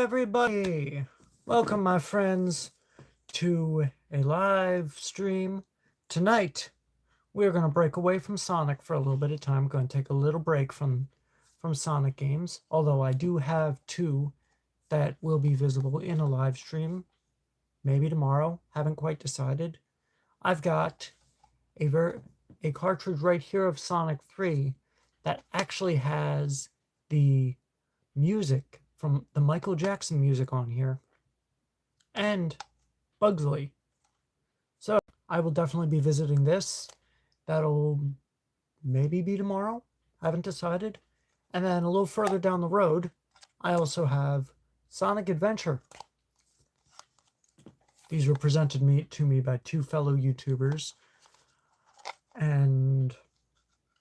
everybody! Welcome, my friends, to a live stream. Tonight, we're going to break away from Sonic for a little bit of time. We're going to take a little break from Sonic games, although I do have two that will be visible in a live stream. Maybe tomorrow. Haven't quite decided. I've got a cartridge right here of Sonic 3 that actually has the music from the Michael Jackson music on here and Bugsley. So I will definitely be visiting this. That'll maybe be tomorrow. Haven't decided. And then a little further down the road, I also have Sonic Adventure. These were presented to me by two fellow YouTubers. And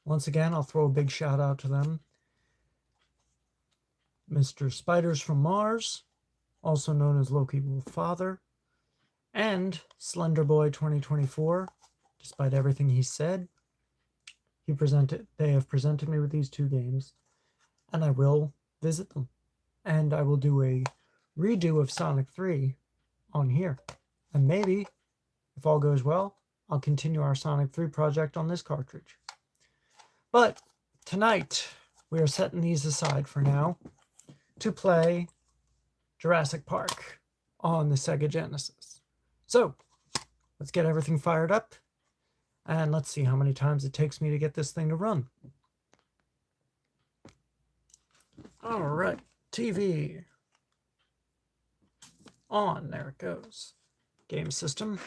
once again, I'll throw a big shout out to them. Mr. Spiders from Mars, also known as Loki Wolffather, and Slenderboy2024. Despite everything he said, they have presented me with these two games, and I will visit them. And I will do a redo of Sonic 3 on here. And maybe, if all goes well, I'll continue our Sonic 3 project on this cartridge. But tonight, we are setting these aside for now to play Jurassic Park on the Sega Genesis. So, let's get everything fired up, and let's see how many times it takes me to get this thing to run. Alright, TV. On, there it goes. Game system.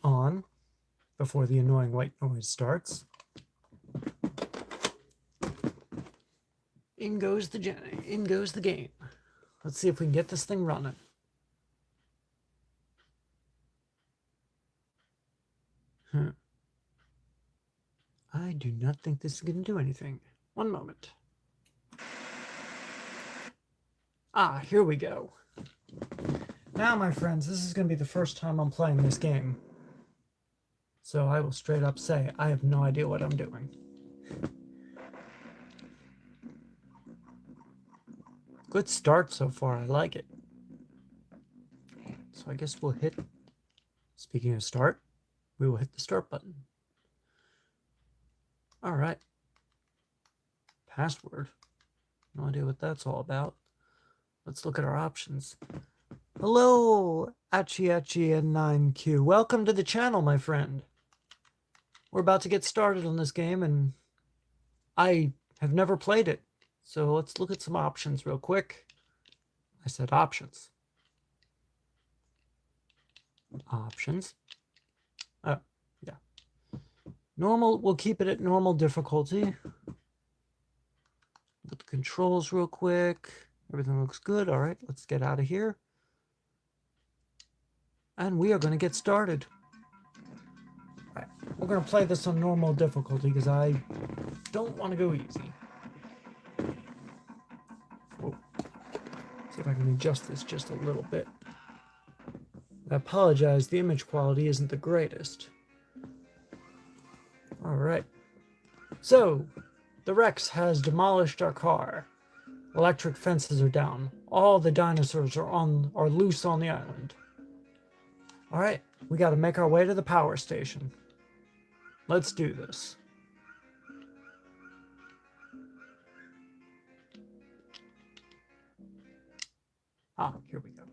On, before the annoying white noise starts. In goes the game. Let's see if we can get this thing running. I do not think this is going to do anything. One moment. Ah, here we go. Now, my friends, this is going to be the first time I'm playing this game. So I will straight up say, I have no idea what I'm doing. Good start so far, I like it. So I guess we'll hit, speaking of start, we will hit the start button. All right. Password. No idea what that's all about. Let's look at our options. Hello, Achi and 9Q. Welcome to the channel, my friend. We're about to get started on this game, and I have never played it. So let's look at some options real quick. I said options. Options. Oh, yeah. Normal, we'll keep it at normal difficulty. Look at the controls real quick. Everything looks good. All right, let's get out of here. And we are going to get started. All right, we're going to play this on normal difficulty because I don't want to go easy. See if I can adjust this just a little bit. I apologize, the image quality isn't the greatest. Alright. So, the Rex has demolished our car. Electric fences are down. All the dinosaurs are loose on the island. Alright, we gotta make our way to the power station. Let's do this. Ah, here we go.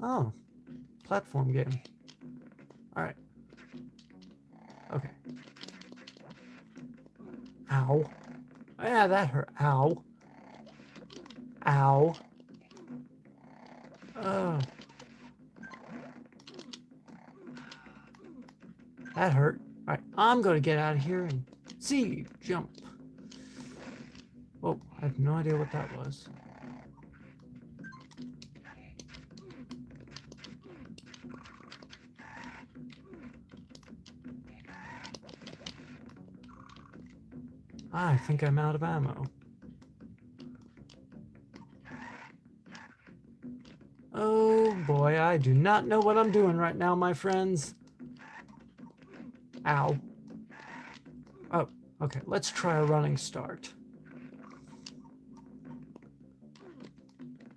Oh, platform game. All right. Okay. Ow. Yeah, that hurt. Ow. Ow. That hurt. All right, I'm going to get out of here and see. Jump. Oh, I have no idea what that was. I think I'm out of ammo. Oh boy, I do not know what I'm doing right now, my friends. Ow. Oh, okay, let's try a running start.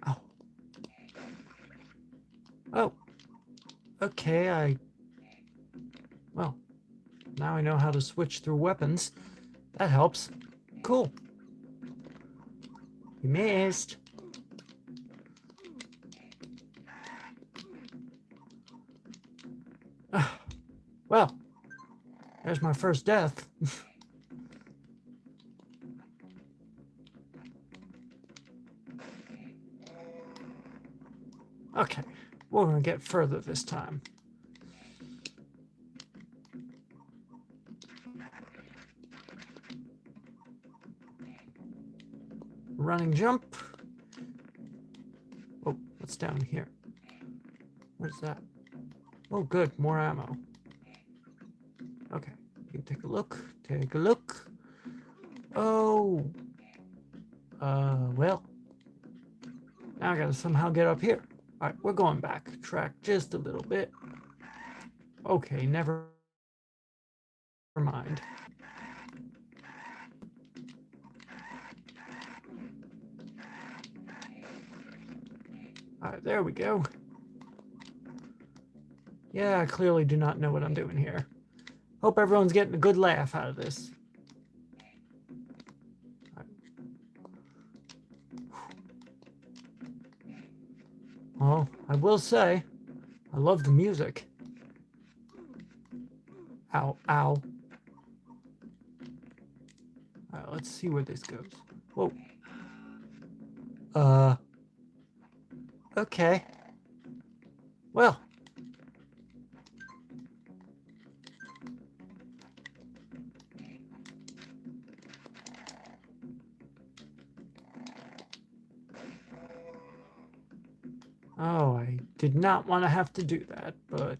Oh, Oh, okay, well, now I know how to switch through weapons. That helps. Cool. You missed. Well, there's my first death. Okay, we're gonna get further this time. Running jump. Oh, what's down here? What is that? Oh, good, more ammo. Okay, you can take a look. Take a look. Oh. Well. Now I gotta somehow get up here. Alright, we're going back. Track just a little bit. Okay, never mind. Alright, there we go. Yeah, I clearly do not know what I'm doing here. Hope everyone's getting a good laugh out of this. Well, I will say, I love the music. Ow, ow. Alright, let's see where this goes. Whoa. Okay. Well. Oh, I did not want to have to do that, but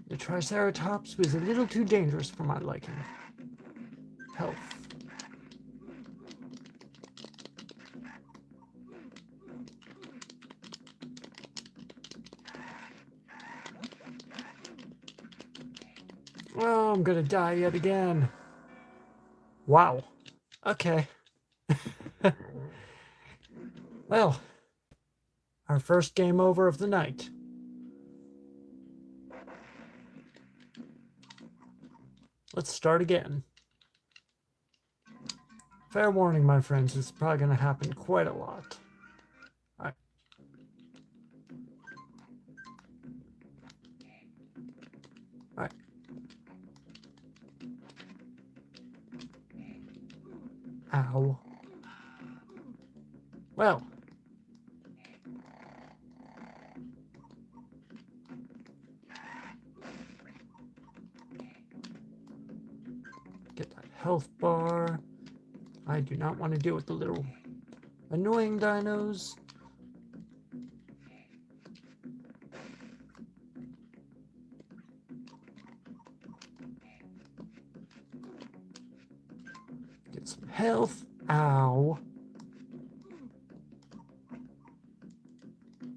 the Triceratops was a little too dangerous for my liking. Health. Oh, I'm gonna die yet again. Wow. Okay. Well, our first game over of the night. Let's start again. Fair warning, my friends, it's probably going to happen quite a lot. Alright. Alright. Ow. Well. Get that health bar. I do not want to deal with the little annoying dinos. Get some health. Ow.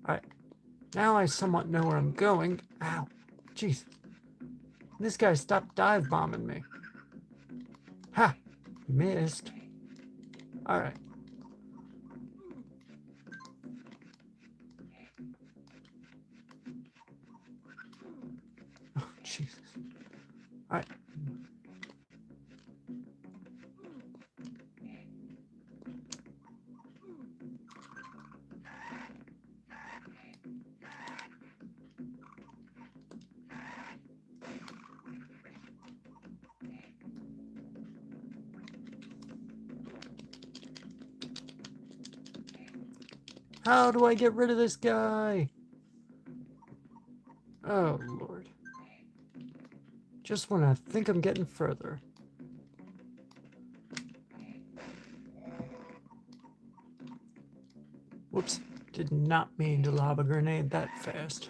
Alright. Now I somewhat know where I'm going. Ow. Jeez. This guy stopped dive bombing me. Ha! Missed. Alright. Oh, Jesus. Alright. How do I get rid of this guy? Oh, Lord. Just when I think I'm getting further. Whoops. Did not mean to lob a grenade that fast.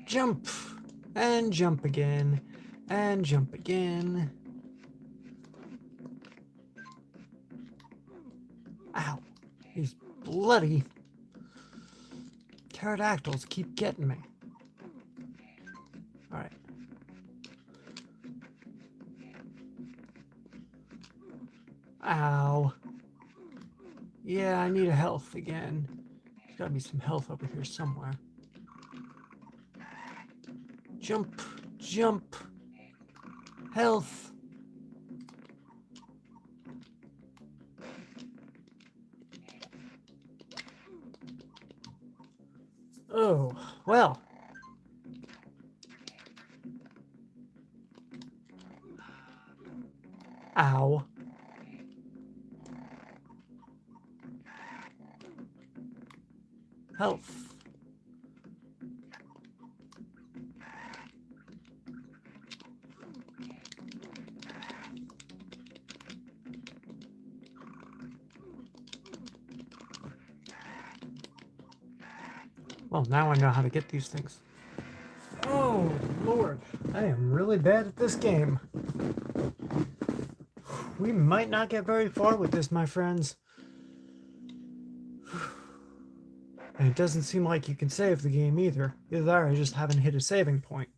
Jump! And jump again. And jump again. Ow. These bloody pterodactyls keep getting me. Alright. Ow. Yeah, I need a health again. There's gotta be some health over here somewhere. Jump, jump, health. Oh, well. Ow. Health. Well, now I know how to get these things. Oh, Lord. I am really bad at this game. We might not get very far with this, my friends. And it doesn't seem like you can save the game either. Either that or I just haven't hit a saving point.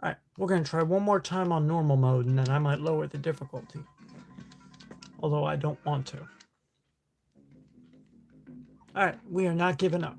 Alright, we're going to try one more time on normal mode, and then I might lower the difficulty. Although I don't want to. Alright, we are not giving up.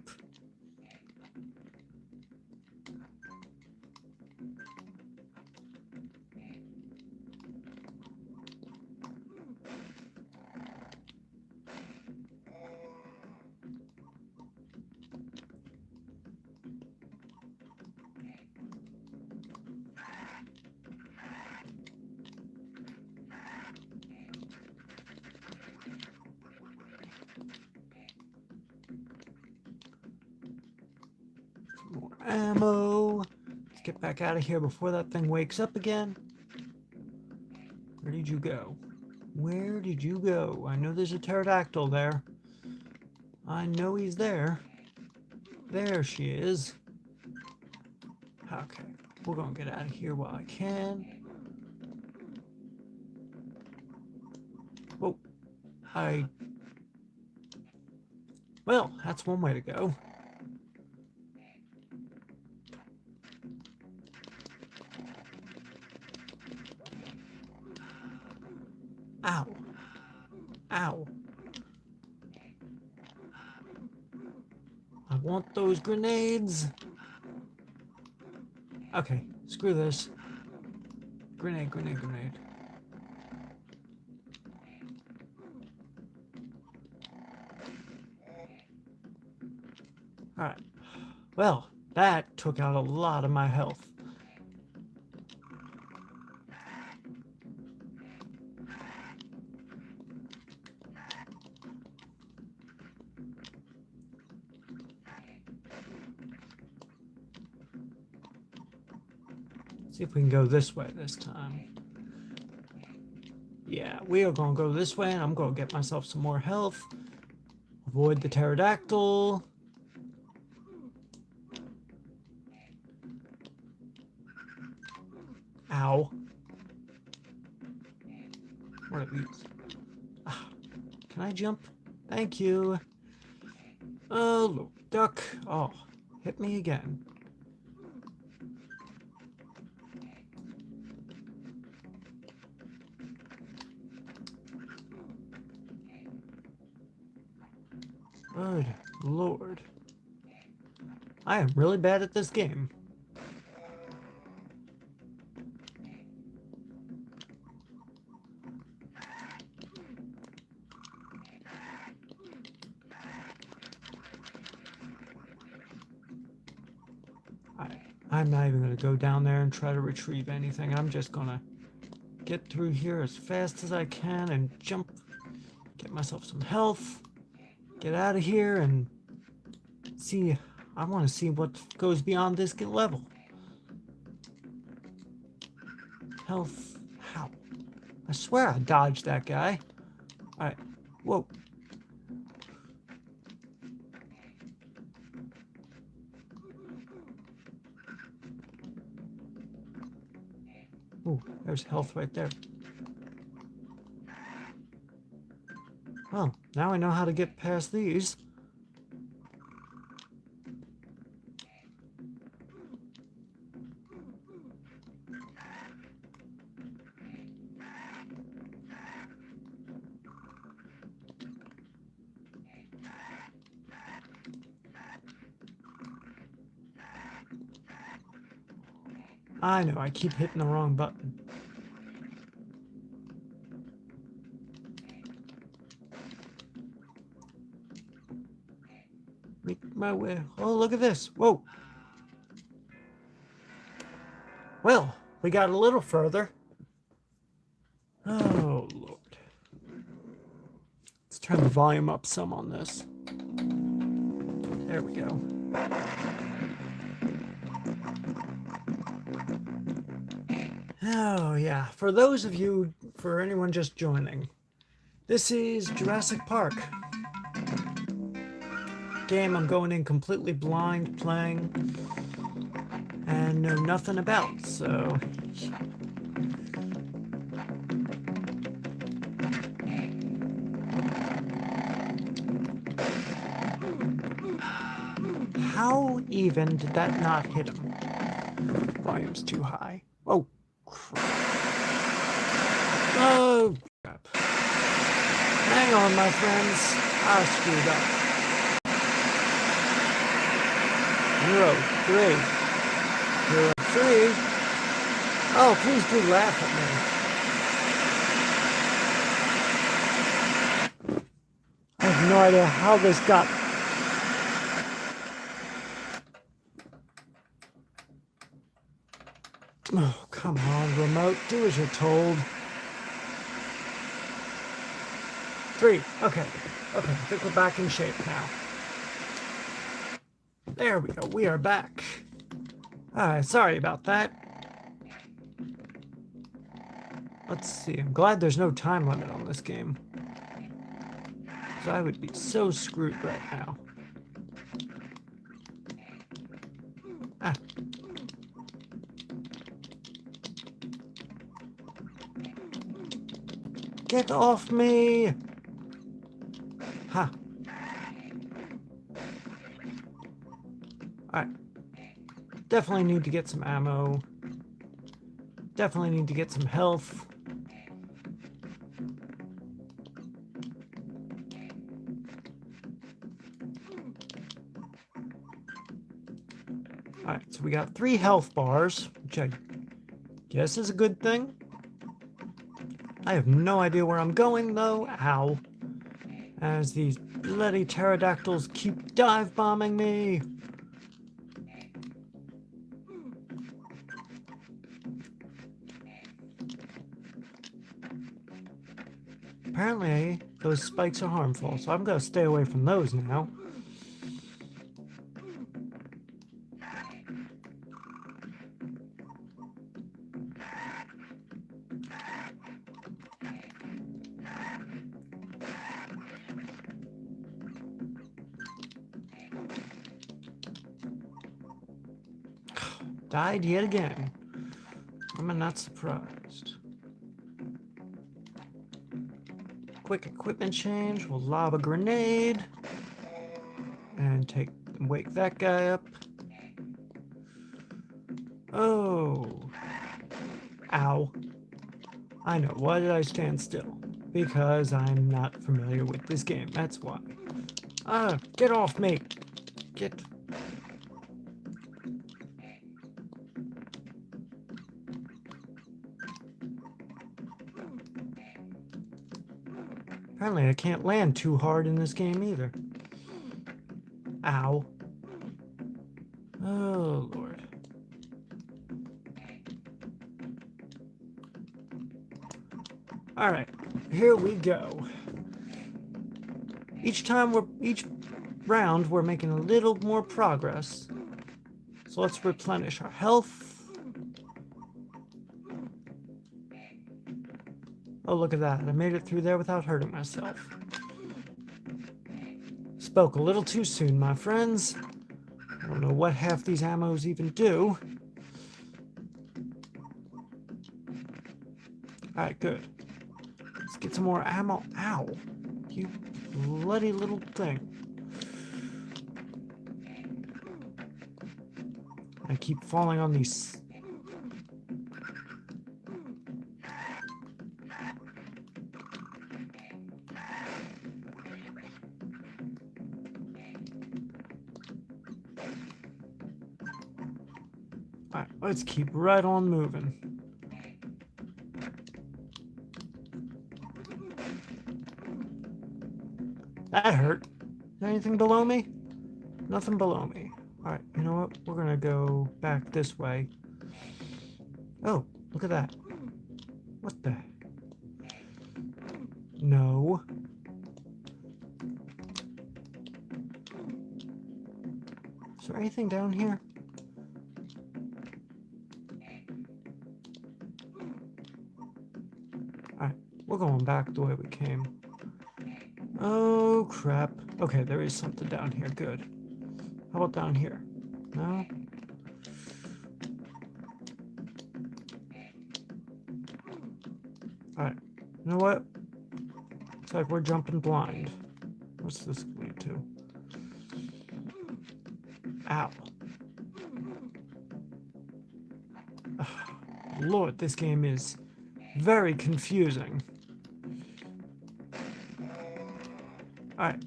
More ammo. Let's get back out of here before that thing wakes up again. Where did you go? Where did you go? I know there's a pterodactyl there. I know he's there. There she is. Okay, we're gonna get out of here while I can. Whoa. Well, that's one way to go. Ow. Ow. I want those grenades. Okay, screw this. Grenade, grenade, grenade. Alright. Well, that took out a lot of my health. See if we can go this way this time. Yeah, we are going to go this way, and I'm going to get myself some more health. Avoid the pterodactyl. Ow. What are these? Ah, can I jump? Thank you. Oh, little duck. Oh, hit me again. Good Lord. I am really bad at this game. I'm not even going to go down there and try to retrieve anything. I'm just going to get through here as fast as I can and jump, get myself some health, get out of here and see. I want to see what goes beyond this level. Health. How? I swear I dodged that guy. Alright. Whoa. Ooh, there's health right there. Well, now I know how to get past these. I know, I keep hitting the wrong button. Make my way. Oh, look at this. Whoa. Well, we got a little further. Oh, Lord. Let's turn the volume up some on this. There we go. Oh, yeah. For those of you, for anyone just joining, this is Jurassic Park. Game I'm going in completely blind playing and know nothing about, so how even did that not hit him? Volume's too high. Oh, crap. Oh, crap. Hang on, my friends. I screwed up. 0, 3. 0, 3. Oh, please do laugh at me. I have no idea how this got. Oh, come on, remote. Do as you're told. 3. Okay. Okay, I think we're back in shape now. There we go. We are back. Sorry about that. Let's see. I'm glad there's no time limit on this game. Because I would be so screwed right now. Ah. Get off me! Ha. Alright. Definitely need to get some ammo. Definitely need to get some health. Alright, so we got 3 health bars, which I guess is a good thing. I have no idea where I'm going, though. Ow. As these bloody pterodactyls keep dive bombing me. Apparently, those spikes are harmful, so I'm going to stay away from those now. Died yet again. I'm not surprised. Quick equipment change. We'll lob a grenade. And wake that guy up. Oh. Ow. I know. Why did I stand still? Because I'm not familiar with this game. That's why. Get off me. Get. Apparently I can't land too hard in this game either. Ow. Oh, Lord. Alright, here we go. Each round we're making a little more progress. So let's replenish our health. Oh, look at that. I made it through there without hurting myself. Spoke a little too soon, my friends. I don't know what half these ammos even do. Alright, good. Let's get some more ammo. Ow. You bloody little thing. I keep falling on these. Alright, let's keep right on moving. That hurt. Is there anything below me? Nothing below me. Alright, you know what? We're gonna go back this way. Oh, look at that. What the? No. Is there anything down here? Alright, we're going back the way we came. Oh, crap. Okay, there is something down here. Good. How about down here? No? Alright, you know what? It's like we're jumping blind. What's this lead to? Ow. Ugh, Lord, this game is very confusing. Alright.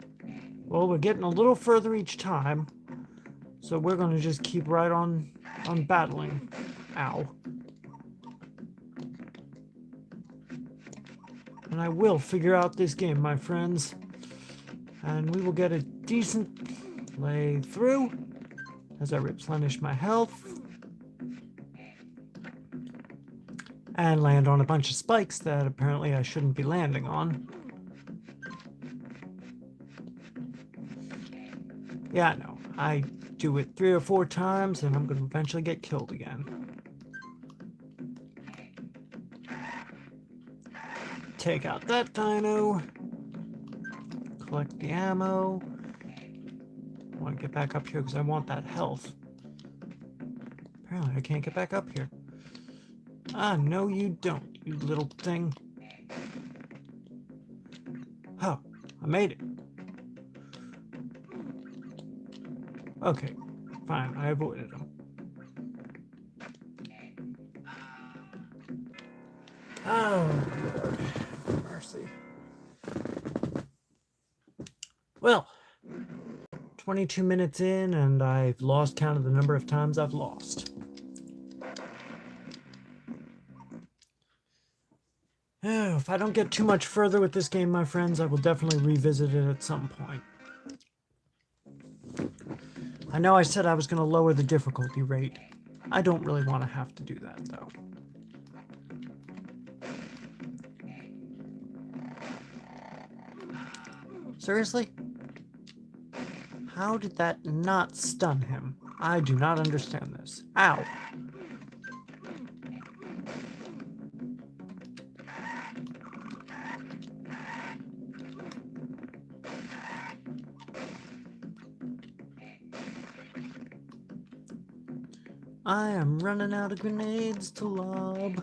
Well, we're getting a little further each time. So we're going to just keep right on battling. Ow. And I will figure out this game, my friends. And we will get a decent lay through as I replenish my health. And land on a bunch of spikes that apparently I shouldn't be landing on. Yeah, I know. I do it 3 or 4 times and I'm going to eventually get killed again. Take out that dino. Collect the ammo. I want to get back up here because I want that health. Apparently I can't get back up here. Ah, no you don't, you little thing. Oh, I made it. Okay, fine, I avoided him. Oh, Lord, mercy. Well, 22 minutes in and I've lost count of the number of times I've lost. If I don't get too much further with this game, my friends, I will definitely revisit it at some point. I know I said I was going to lower the difficulty rate. I don't really want to have to do that, though. Seriously? How did that not stun him? I do not understand this. Ow. I am running out of grenades to lob.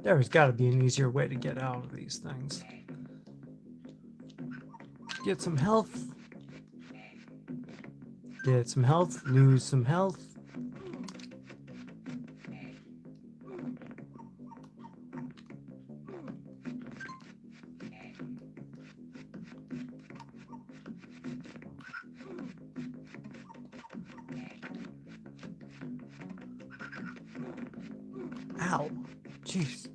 There's got to be an easier way to get out of these things. Get some health. Get some health. Lose some health. Ow. Jeez.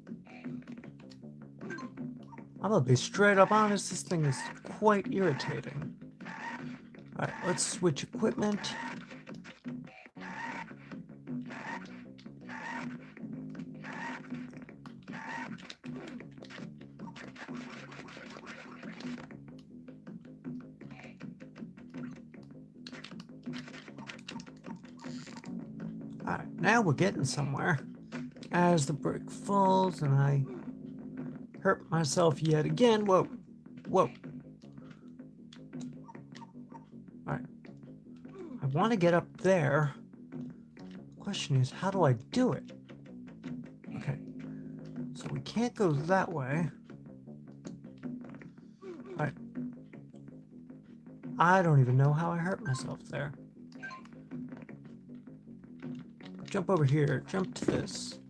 I'm gonna be straight up honest, this thing is quite irritating. Alright, let's switch equipment. Alright, now we're getting somewhere. As the brick falls and I hurt myself yet again. Whoa. Whoa. Alright. I want to get up there. The question is, how do I do it? Okay. So we can't go that way. Alright. I don't even know how I hurt myself there. Jump over here. Jump to this.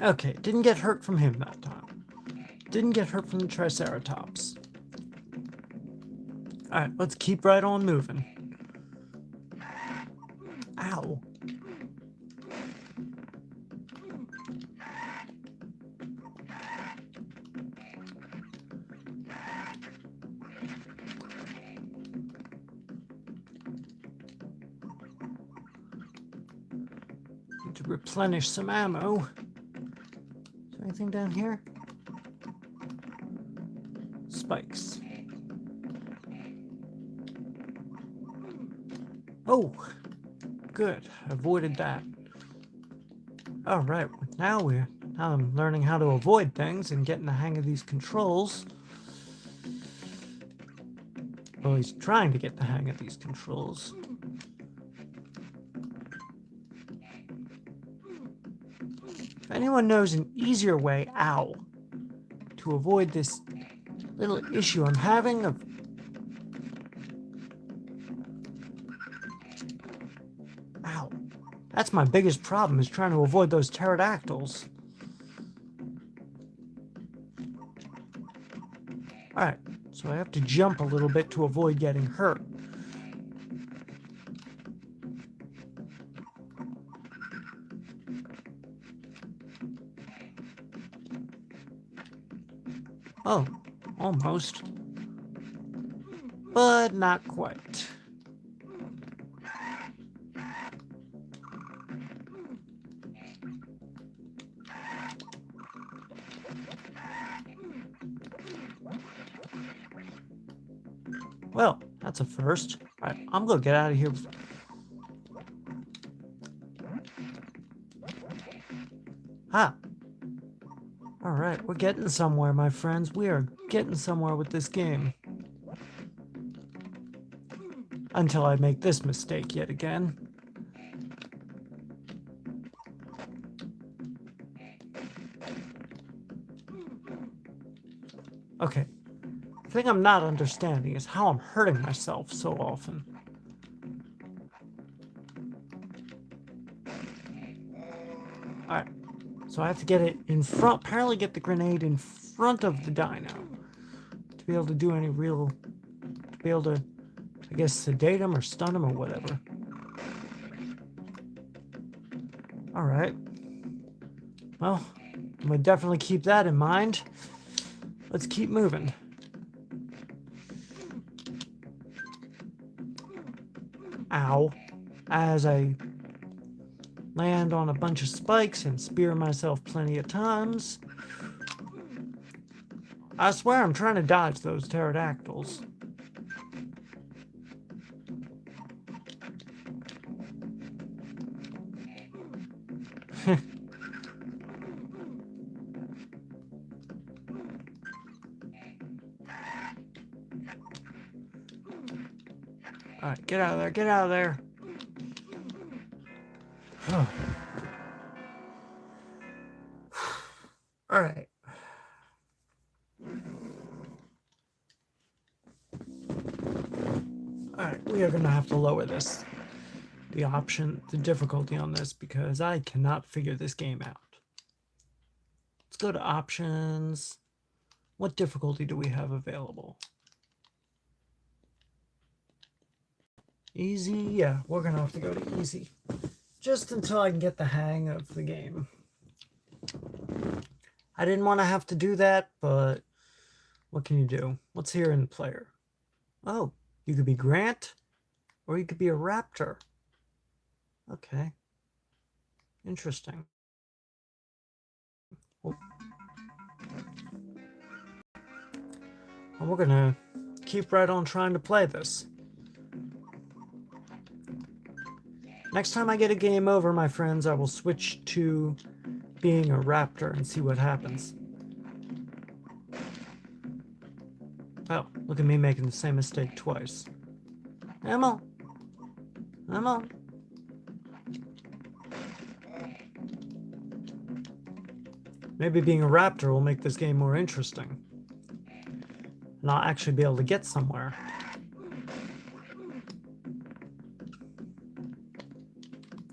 Okay, didn't get hurt from him that time. Didn't get hurt from the Triceratops. Alright, let's keep right on moving. Ow. Need to replenish some ammo. Is there anything down here? Spikes. Oh, good. Avoided that. All right, now I'm learning how to avoid things and getting the hang of these controls. Well, he's trying to get the hang of these controls. If anyone knows an easier way, to avoid this little issue I'm having of that's my biggest problem, is trying to avoid those pterodactyls. Alright, so I have to jump a little bit to avoid getting hurt. Oh, almost. But not quite. Well, that's a first. All right, I'm gonna get out of here. Ah. All right, we're getting somewhere, my friends. We are getting somewhere with this game. Until I make this mistake yet again. Okay. The thing I'm not understanding is how I'm hurting myself so often. Alright, so I have to get it in front, apparently get the grenade in front of the dino to be able to do any real, to be able to, I guess, sedate him or stun him or whatever. Alright. Well, I'm gonna definitely keep that in mind. Let's keep moving. Ow. As I land on a bunch of spikes and spear myself plenty of times. I swear I'm trying to dodge those pterodactyls. Alright, get out of there, get out of there. Oh. Alright. Alright, we are gonna have to lower this. The difficulty on this, because I cannot figure this game out. Let's go to options. What difficulty do we have available? Easy? Yeah, we're gonna have to go to easy. Just until I can get the hang of the game. I didn't want to have to do that, but what can you do? What's here in player? Oh, you could be Grant, or you could be a raptor. Okay. Interesting. Well, we're gonna keep right on trying to play this. Next time I get a game over, my friends, I will switch to being a raptor and see what happens. Oh, look at me making the same mistake twice. Ammo! Ammo! Maybe being a raptor will make this game more interesting. And I'll actually be able to get somewhere.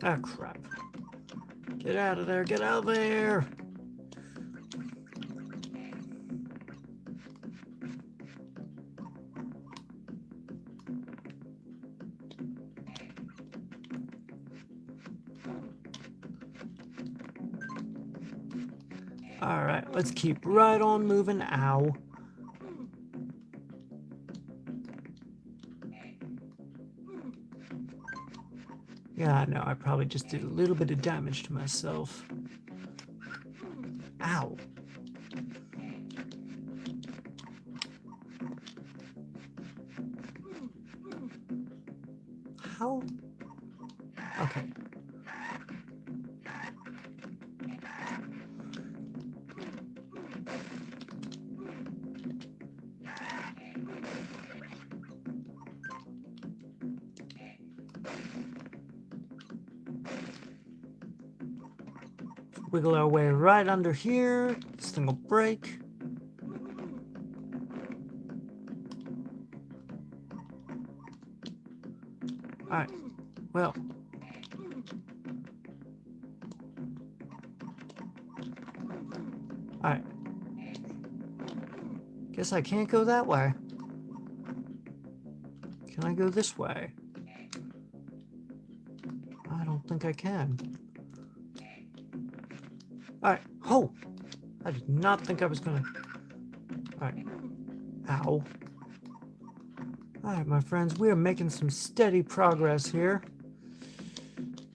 Ah, crap. Get out of there, get out of there! Alright, let's keep right on moving. Ow. Yeah, I know, I probably just did a little bit of damage to myself. Ow. How? Okay. Wiggle our way right under here. This thing will break. Alright, well. Alright. Guess I can't go that way. Can I go this way? I don't think I can. Alright. Oh! I did not think I was gonna... Alright. Ow. Alright, my friends, we are making some steady progress here.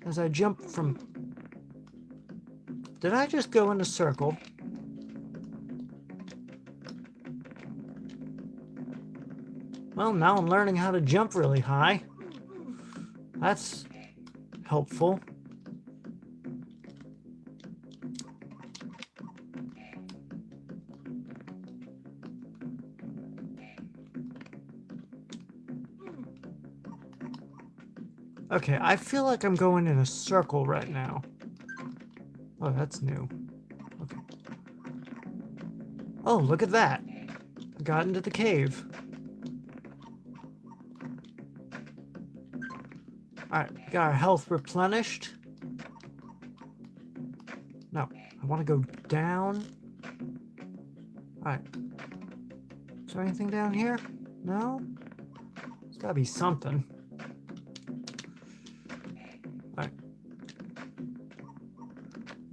As I jump from... Did I just go in a circle? Well, now I'm learning how to jump really high. That's helpful. Okay, I feel like I'm going in a circle right now. Oh, that's new. Okay. Oh, look at that. I got into the cave. Alright, we got our health replenished. No, I want to go down. Alright. Is there anything down here? No? There's gotta be something. Alright.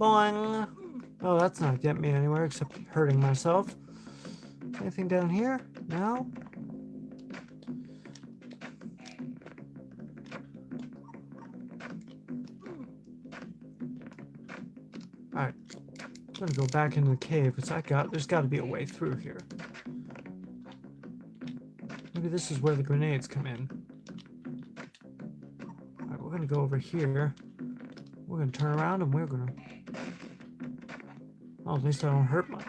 Boing! Oh, that's not getting me anywhere except hurting myself. Anything down here? No? Alright. I'm gonna go back into the cave because there's gotta be a way through here. Maybe this is where the grenades come in. Alright, we're gonna go over here. We're gonna turn around and we're gonna... Oh, at least I don't hurt my...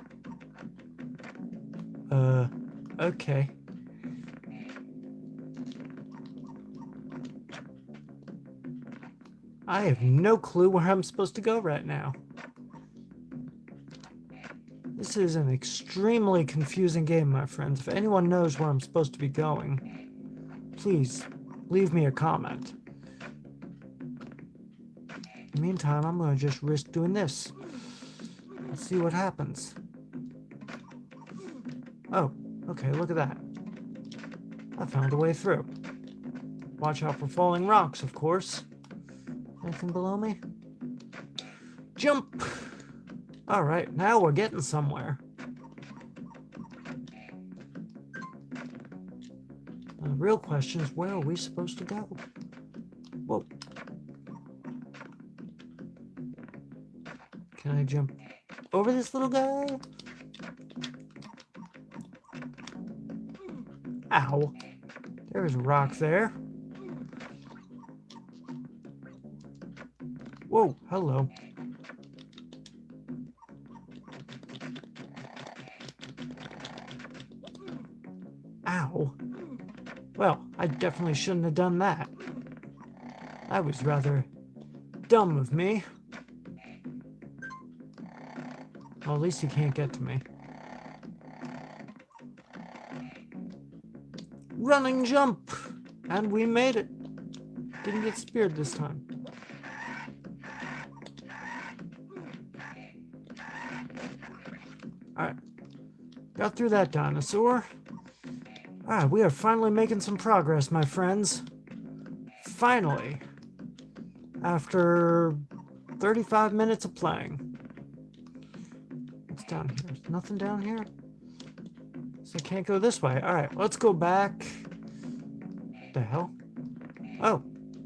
Okay. I have no clue where I'm supposed to go right now. This is an extremely confusing game, my friends. If anyone knows where I'm supposed to be going, please leave me a comment. In the meantime, I'm going to just risk doing this. Let's see what happens. Oh, okay, look at that. I found a way through. Watch out for falling rocks, of course. Anything below me? Jump! Alright, now we're getting somewhere. Now, the real question is, where are we supposed to go? Whoa. Can I jump over this little guy? Ow. There's a rock there. Whoa, hello. Ow. Well, I definitely shouldn't have done that. That was rather dumb of me. Well, at least he can't get to me. Running jump! And we made it. Didn't get speared this time. Alright. Got through that dinosaur. Alright, we are finally making some progress, my friends. Finally. After 35 minutes of playing. What's down here? There's nothing down here? So I can't go this way. Alright, let's go back. What the hell? Oh,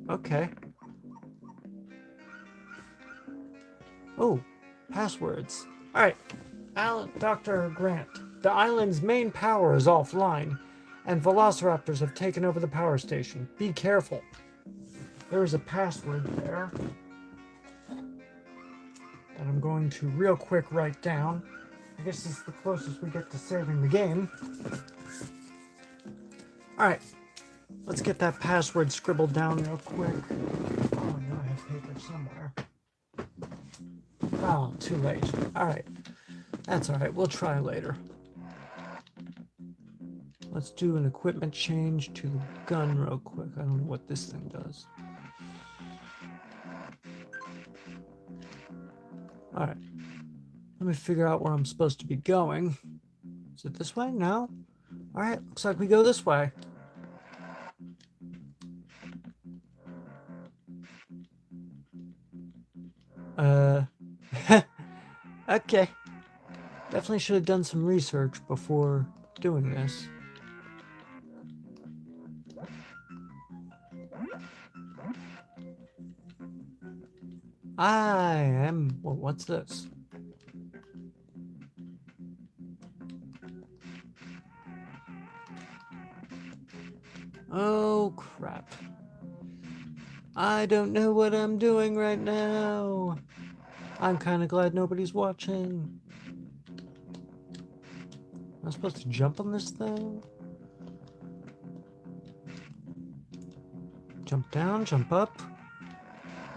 okay. Oh, passwords. Alright, Dr. Grant. The island's main power is offline, and velociraptors have taken over the power station. Be careful. There is a password there that I'm going to real quick write down. I guess this is the closest we get to saving the game. Alright, let's get that password scribbled down real quick. Oh, no, I have paper somewhere. Oh, too late. Alright, that's alright, we'll try later. Let's do an equipment change to the gun real quick. I don't know what this thing does. Alright. Let me figure out where I'm supposed to be going. Is it this way? No? Alright, looks like we go this way. Okay. Definitely should have done some research before doing this. Well, what's this? Oh, crap. I don't know what I'm doing right now. I'm kind of glad nobody's watching. Am I supposed to jump on this thing? Jump down, jump up.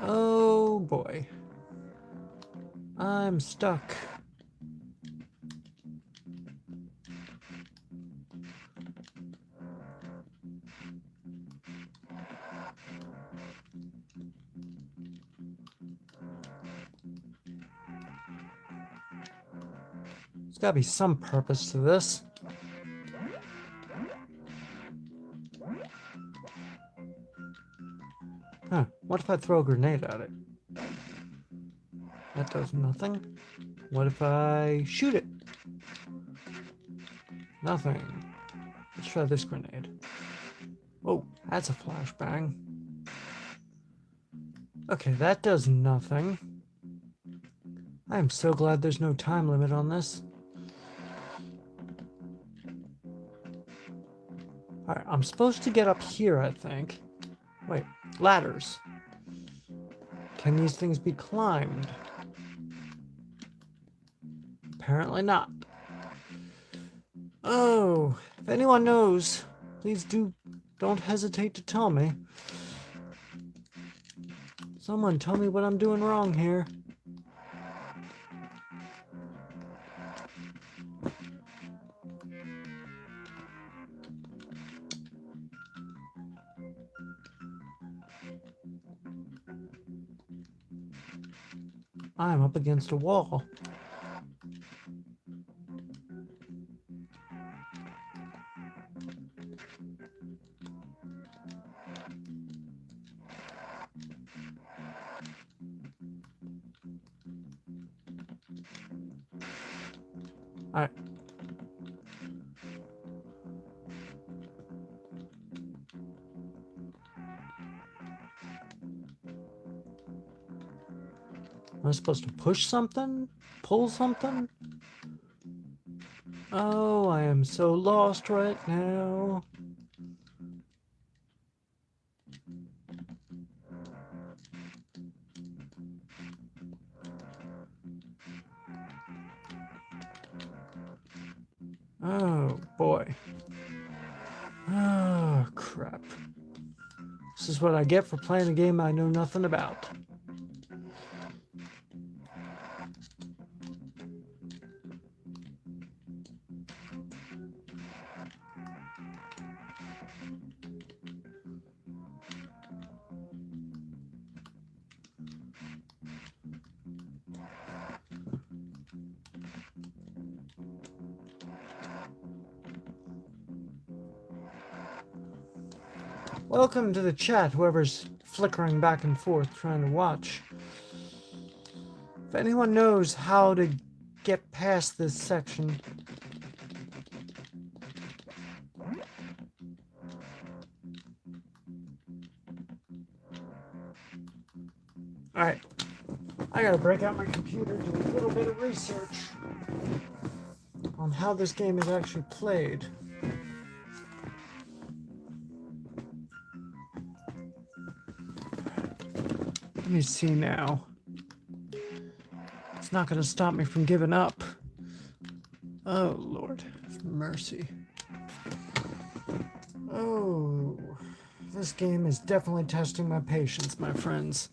Oh boy. I'm stuck. There's gotta be some purpose to this. Huh, what if I throw a grenade at it? That does nothing. What if I shoot it? Nothing. Let's try this grenade. Oh, that's a flashbang. Okay, that does nothing. I am so glad there's no time limit on this. Alright, I'm supposed to get up here, I think. Wait, ladders. Can these things be climbed? Apparently not. Oh, if anyone knows, please don't hesitate to tell me. Someone tell me what I'm doing wrong here. I'm up against a wall. Alright. Am I supposed to push something? Pull something? Oh, I am so lost right now. Oh, boy. Oh, crap. This is what I get for playing a game I know nothing about. Welcome to the chat, whoever's flickering back and forth trying to watch. If anyone knows how to get past this section, alright, I gotta break out my computer, do a little bit of research on how this game is actually played. Let me see now. It's not gonna stop me from giving up. Oh, Lord, have mercy. Oh, this game is definitely testing my patience, my friends.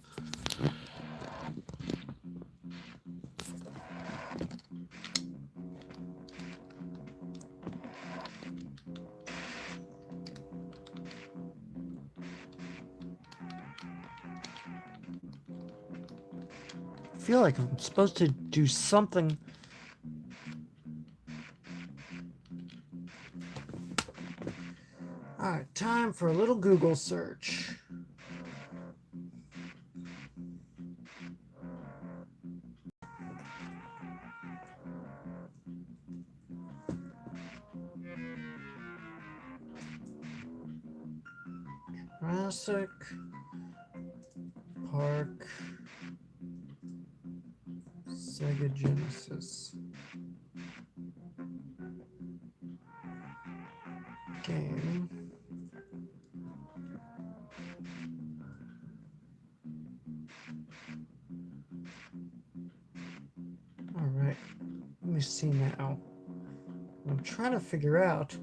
I feel like I'm supposed to do something. Alright, time for a little Google search. Jurassic Park Sega Genesis game. Alright, let me see now. What I'm trying to figure out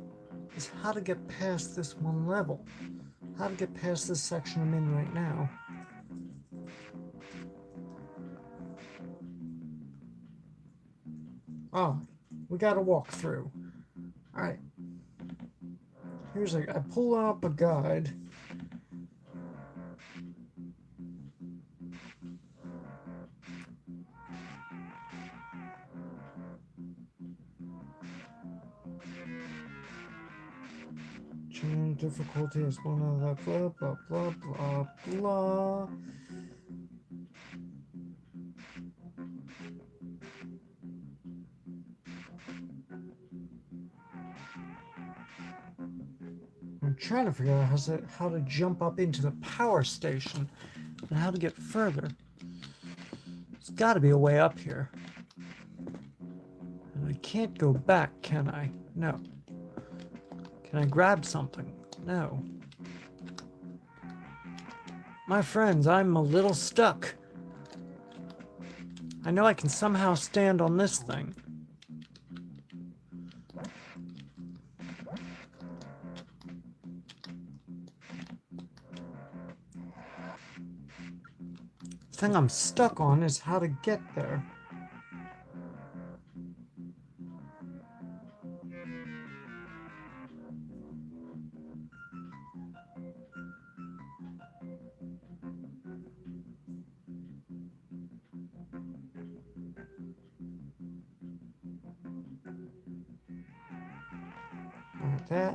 is how to get past this one level. How to get past this section I'm in right now. Oh, we gotta walk through. Alright. I pull up a guide. Change difficulty is one of that blah blah blah blah blah. I'm trying to figure out how to jump up into the power station and how to get further. There's got to be a way up here. And I can't go back, can I? No. Can I grab something? No. My friends, I'm a little stuck. I know I can somehow stand on this thing. The thing I'm stuck on is how to get there.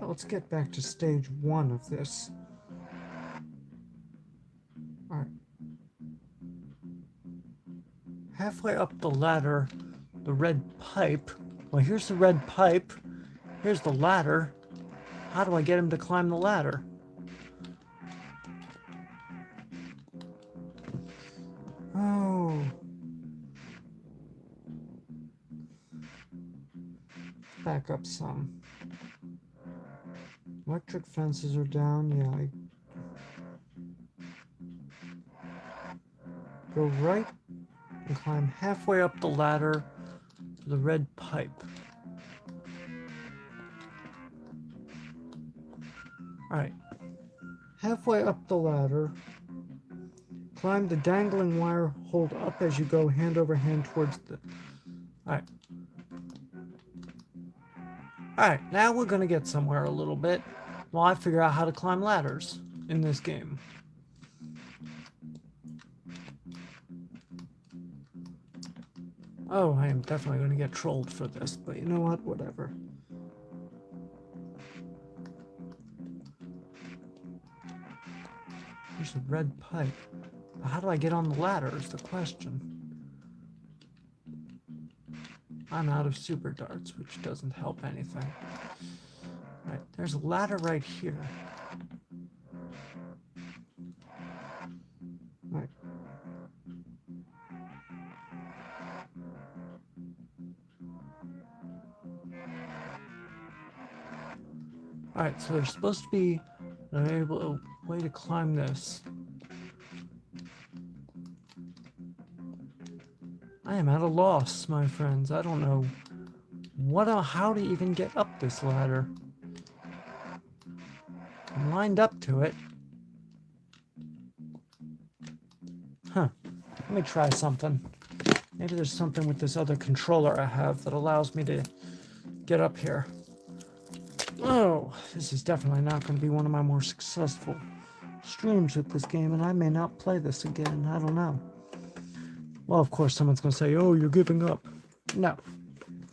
Let's get back to stage 1 of this. Alright. Halfway up the ladder, the red pipe. Well, here's the red pipe. Here's the ladder. How do I get him to climb the ladder? Oh. Back up some. Electric fences are down. Yeah, go right and climb halfway up the ladder to the red pipe. Alright. Halfway up the ladder, climb the dangling wire, hold up as you go hand over hand towards the... Alright. Alright, now we're gonna get somewhere a little bit while I figure out how to climb ladders in this game. Oh, I am definitely gonna get trolled for this, but you know what? Whatever. There's a red pipe. But how do I get on the ladder is the question. I'm out of super darts, which doesn't help anything. Right, there's a ladder right here. Right. Alright, so there's supposed to be a way to climb this. I am at a loss, my friends. I don't know how to even get up this ladder. I'm lined up to it. Huh. Let me try something. Maybe there's something with this other controller I have that allows me to get up here. Oh, this is definitely not going to be one of my more successful streams with this game, and I may not play this again. I don't know. Well, of course, someone's going to say, oh, you're giving up. No.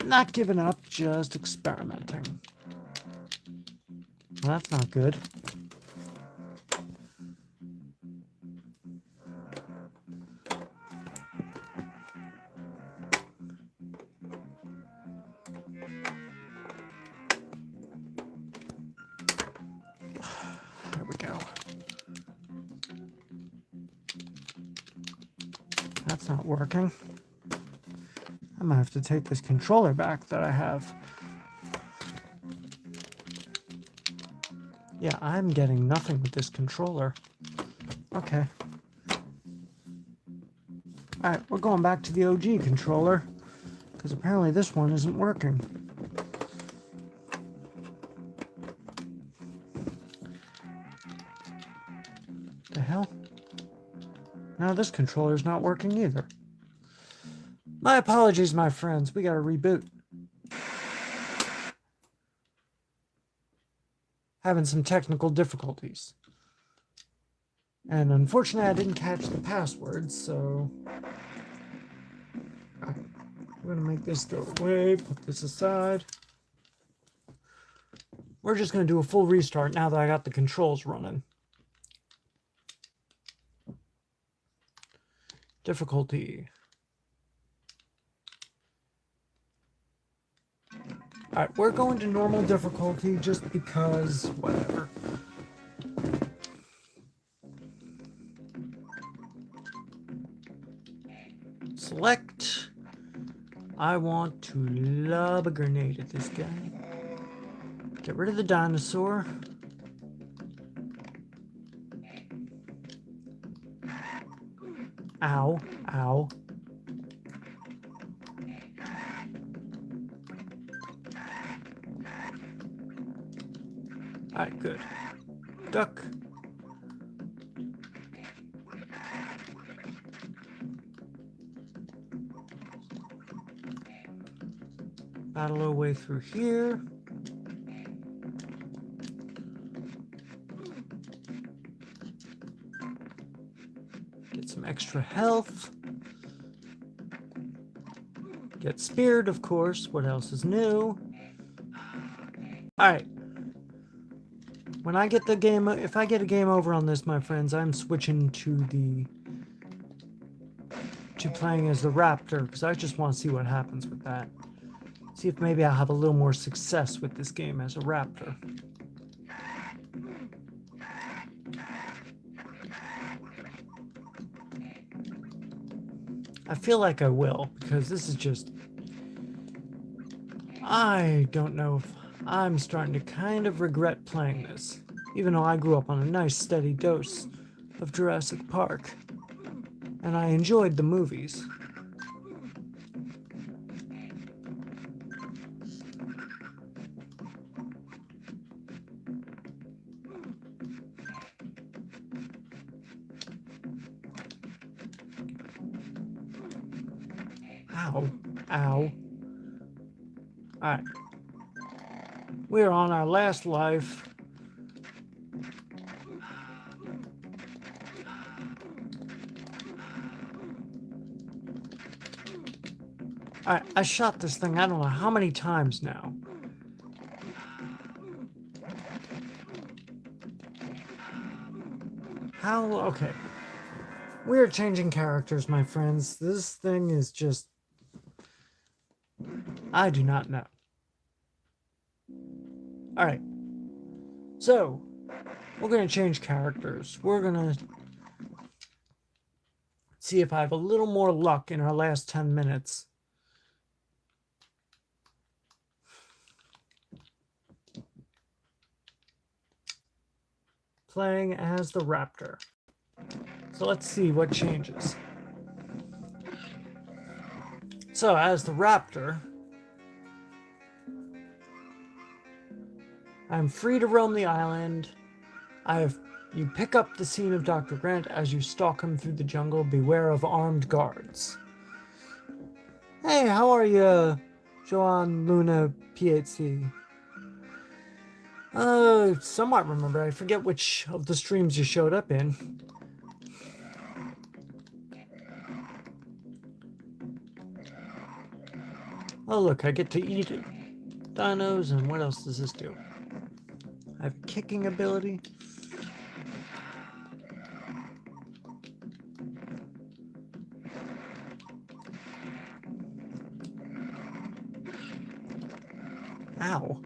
Not giving up, just experimenting. Well, that's not good. There we go. That's not working. I might have to take this controller back that I have. Yeah, I'm getting nothing with this controller. Okay. Alright, we're going back to the OG controller, because apparently this one isn't working. The hell? Now this controller's not working either. My apologies, my friends. We gotta reboot. Having some technical difficulties. And unfortunately, I didn't catch the password, so... I'm gonna make this go away, put this aside. We're just gonna do a full restart now that I got the controls running. Difficulty. Alright, we're going to normal difficulty just because, whatever. Select. I want to lob a grenade at this guy. Get rid of the dinosaur. Ow, ow. Alright, good. Duck. Battle our way through here. Get some extra health. Get speared, of course. What else is new? Alright. When I get the game, if I get a game over on this, my friends, I'm switching to playing as the raptor, because I just want to see what happens with that. See if maybe I'll have a little more success with this game as a raptor. I feel like I will, because this is just... I don't know if... I'm starting to kind of regret playing this, even though I grew up on a nice steady dose of Jurassic Park, and I enjoyed the movies. Ow. Ow. Alright. We're on our last life. Alright, I shot this thing I don't know how many times now. How? Okay. We're changing characters, my friends. This thing is just... I do not know. Alright. So, we're going to change characters. We're going to see if I have a little more luck in our last 10 minutes. Playing as the raptor. So let's see what changes. So as the raptor, I'm free to roam the island. You pick up the scene of Dr. Grant as you stalk him through the jungle. Beware of armed guards. Hey, how are you, Joan Luna PhD? Somewhat remember. I forget which of the streams you showed up in. Oh look, I get to eat dinos, and what else does this do? I have kicking ability. Ow.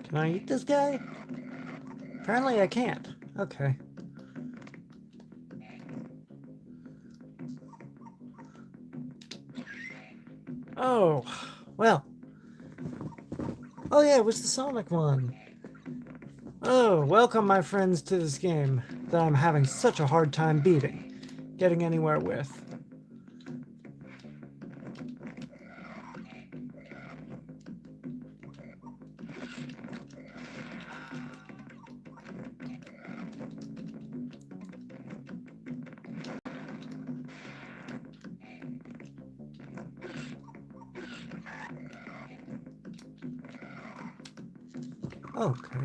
Can I eat this guy? Apparently I can't. Okay. Oh, well. Oh yeah, it was the Sonic one. Oh, welcome my friends to this game that I'm having such a hard time getting anywhere with. Okay.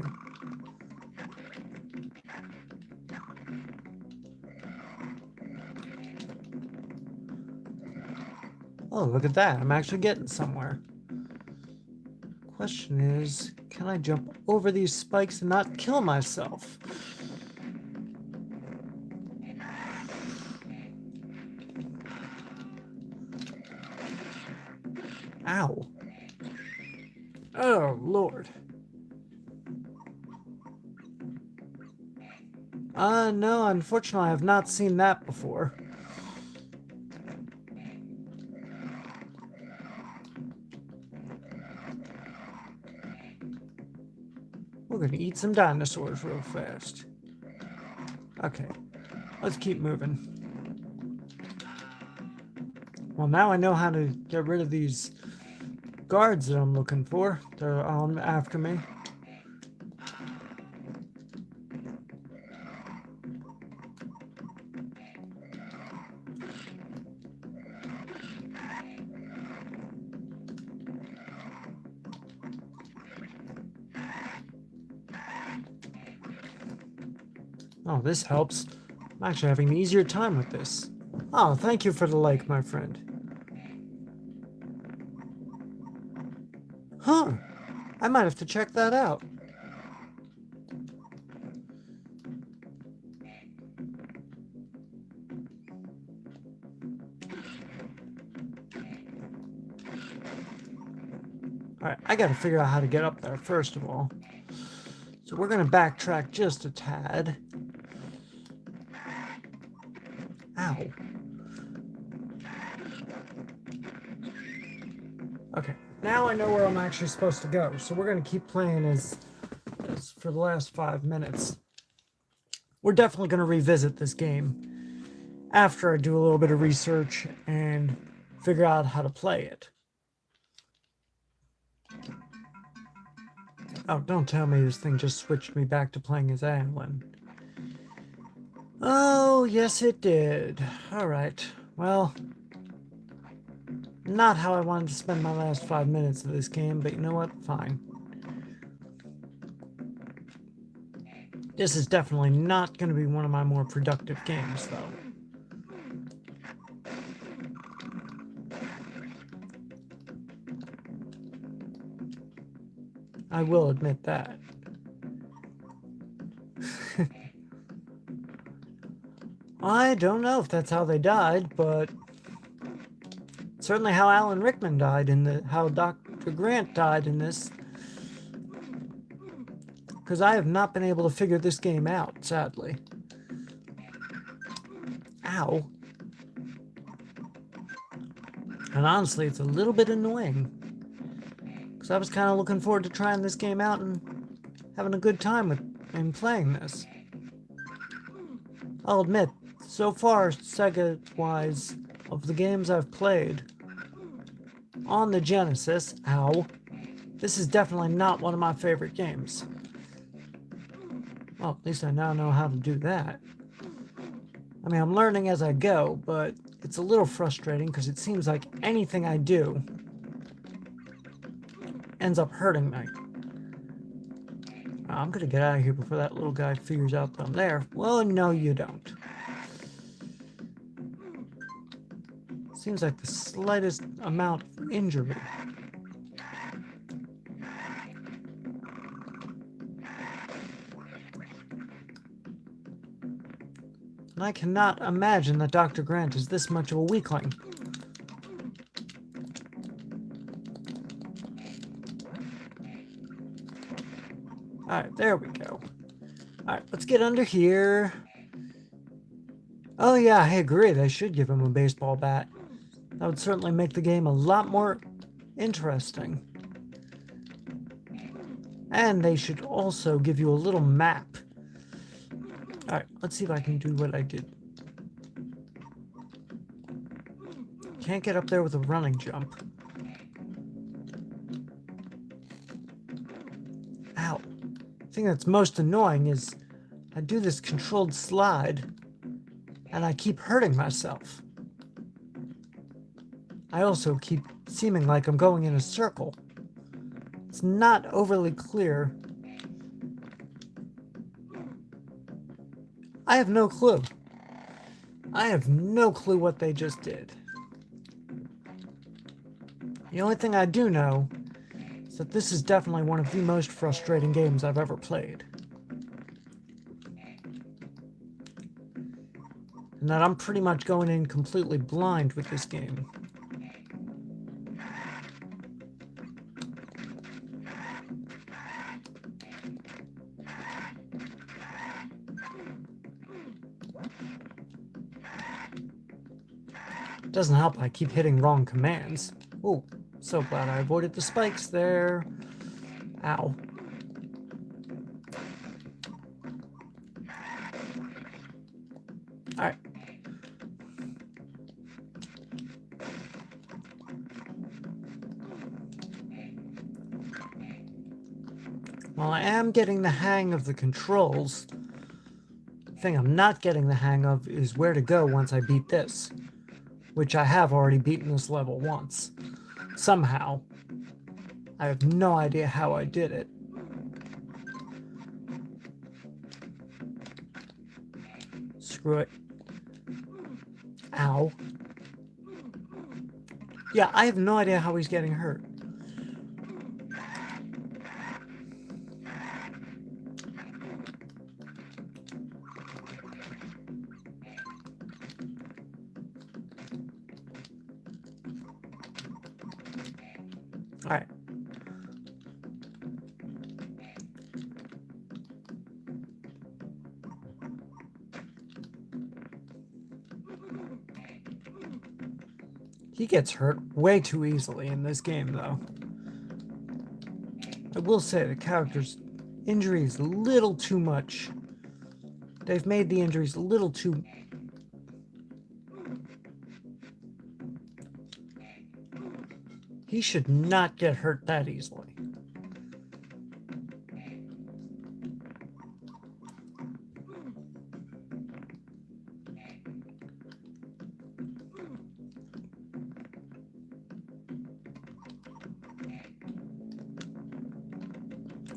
Oh, look at that. I'm actually getting somewhere. Question is, can I jump over these spikes and not kill myself? Ow. Oh, Lord. No, unfortunately, I have not seen that before. We're gonna eat some dinosaurs real fast. Okay, let's keep moving. Well, now I know how to get rid of these guards that I'm looking for. They're after me. Oh, this helps. I'm actually having an easier time with this. Oh, thank you for the like, my friend. Huh. I might have to check that out. Alright, I gotta figure out how to get up there first of all. So we're gonna backtrack just a tad. Ow. Okay, now I know where I'm actually supposed to go. So we're gonna keep playing as for the last 5 minutes. We're definitely gonna revisit this game after I do a little bit of research and figure out how to play it. Oh, don't tell me this thing just switched me back to playing as Alan. Oh, yes it did. Alright, well, not how I wanted to spend my last 5 minutes of this game, but you know what? Fine. This is definitely not going to be one of my more productive games, though. I will admit that. I don't know if that's how they died, but certainly how Alan Rickman died how Dr. Grant died in this. Because I have not been able to figure this game out, sadly. Ow. And honestly, it's a little bit annoying. Because I was kind of looking forward to trying this game out and having a good time in playing this. I'll admit, so far, Sega-wise, of the games I've played on the Genesis, ow, this is definitely not one of my favorite games. Well, at least I now know how to do that. I mean, I'm learning as I go, but it's a little frustrating because it seems like anything I do ends up hurting me. I'm gonna get out of here before that little guy figures out that I'm there. Well, no, you don't. Seems like the slightest amount of injury. And I cannot imagine that Dr. Grant is this much of a weakling. Alright, there we go. Alright, let's get under here. Oh yeah, I agree. They should give him a baseball bat. That would certainly make the game a lot more interesting. And they should also give you a little map. Alright, let's see if I can do what I did. Can't get up there with a running jump. Ow. The thing that's most annoying is I do this controlled slide and I keep hurting myself. I also keep seeming like I'm going in a circle. It's not overly clear. I have no clue. I have no clue what they just did. The only thing I do know is that this is definitely one of the most frustrating games I've ever played. And that I'm pretty much going in completely blind with this game. Doesn't help I keep hitting wrong commands. Oh, so glad I avoided the spikes there. Ow. Alright. While I am getting the hang of the controls, the thing I'm not getting the hang of is where to go once I beat this. Which I have already beaten this level once. Somehow. I have no idea how I did it. Screw it. Ow. Yeah, I have no idea how he's getting hurt. Alright. He gets hurt way too easily in this game, though. I will say the character's injury is a little too much. They've made the injuries a little too... He should not get hurt that easily.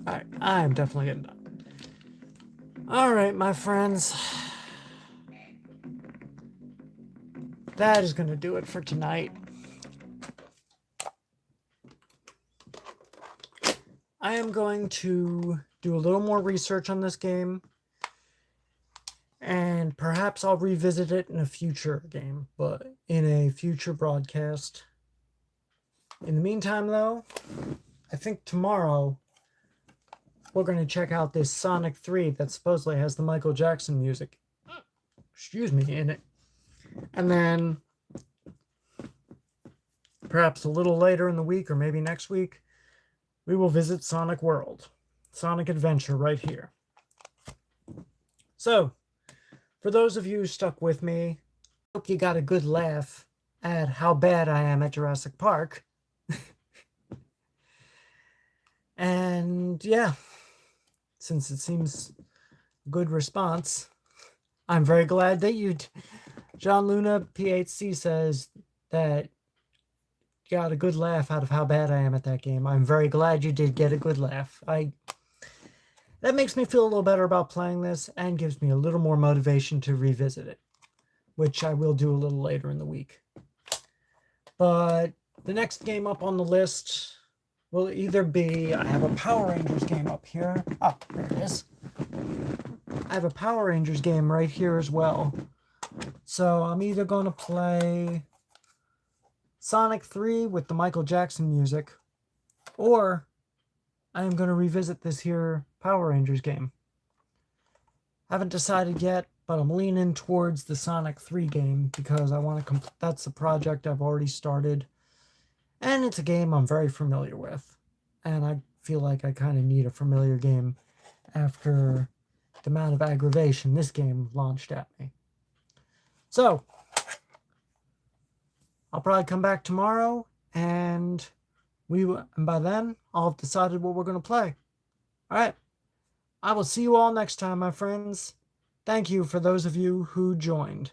Alright, I'm definitely getting done. Alright, my friends. That is going to do it for tonight. I am going to do a little more research on this game, and perhaps I'll revisit it in a future game, but in a future broadcast. In the meantime, though, I think tomorrow we're going to check out this Sonic 3 that supposedly has the Michael Jackson music, in it. And then perhaps a little later in the week, or maybe next week, we will visit Sonic World, Sonic Adventure right here. So, for those of you who stuck with me, I hope you got a good laugh at how bad I am at Jurassic Park. And yeah, since it seems a good response, I'm very glad that you, John Luna PHC says that you got a good laugh out of how bad I am at that game. I'm very glad you did get a good laugh. That makes me feel a little better about playing this and gives me a little more motivation to revisit it, which I will do a little later in the week. But the next game up on the list will either be, I have a Power Rangers game up here. Oh, there it is. I have a Power Rangers game right here as well. So I'm either going to play Sonic 3 with the Michael Jackson music, or I am going to revisit this here Power Rangers game. Haven't decided yet, but I'm leaning towards the Sonic 3 game because I want to that's the project I've already started. And it's a game I'm very familiar with. And I feel like I kind of need a familiar game after the amount of aggravation this game launched at me. So, I'll probably come back tomorrow, and by then, I'll have decided what we're going to play. Alright, I will see you all next time, my friends. Thank you for those of you who joined.